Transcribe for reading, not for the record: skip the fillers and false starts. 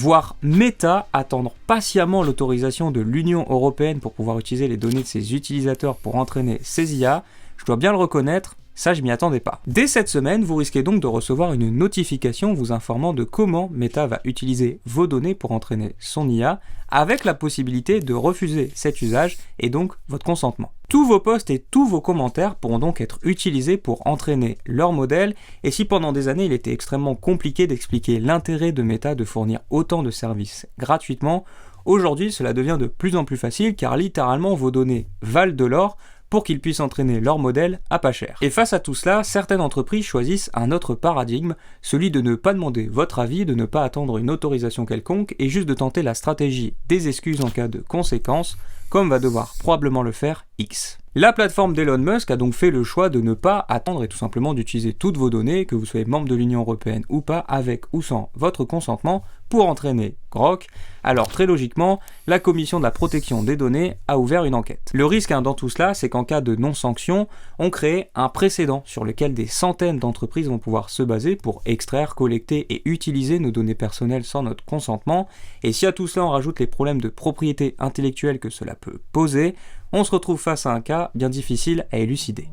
Voir Meta attendre patiemment l'autorisation de l'Union européenne pour pouvoir utiliser les données de ses utilisateurs pour entraîner ses IA, je dois bien le reconnaître, ça je m'y attendais pas. Dès cette semaine, vous risquez donc de recevoir une notification vous informant de comment Meta va utiliser vos données pour entraîner son IA, avec la possibilité de refuser cet usage et donc votre consentement. Tous vos posts et tous vos commentaires pourront donc être utilisés pour entraîner leur modèle, et si pendant des années il était extrêmement compliqué d'expliquer l'intérêt de Meta de fournir autant de services gratuitement, aujourd'hui cela devient de plus en plus facile car littéralement vos données valent de l'or pour qu'ils puissent entraîner leur modèle à pas cher. Et face à tout cela, certaines entreprises choisissent un autre paradigme, celui de ne pas demander votre avis, de ne pas attendre une autorisation quelconque et juste de tenter la stratégie des excuses en cas de conséquences, comme va devoir probablement le faire X. La plateforme d'Elon Musk a donc fait le choix de ne pas attendre et tout simplement d'utiliser toutes vos données, que vous soyez membre de l'Union européenne ou pas, avec ou sans votre consentement, pour entraîner Grok. Alors très logiquement, la commission de la protection des données a ouvert une enquête. Le risque dans tout cela, c'est qu'en cas de non-sanction, on crée un précédent sur lequel des centaines d'entreprises vont pouvoir se baser pour extraire, collecter et utiliser nos données personnelles sans notre consentement. Et si à tout cela on rajoute les problèmes de propriété intellectuelle que cela peut poser, on se retrouve face à un cas bien difficile à élucider.